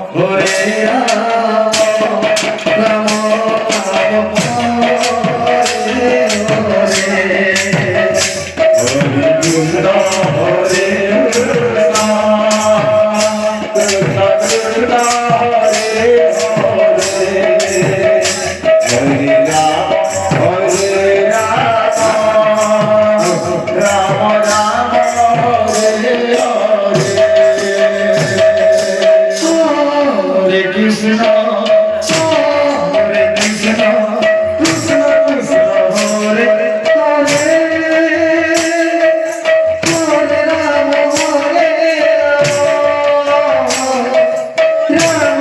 Hare Ram Ram Ram Hare Hare Hare Krishna Hare Krishna Krishna Krishna Hare Hare Hare Ram Ram Ram Hare Hare Hare Krishna Hare Krishna Krishna Krishna Hare Hare Hare Ram Ram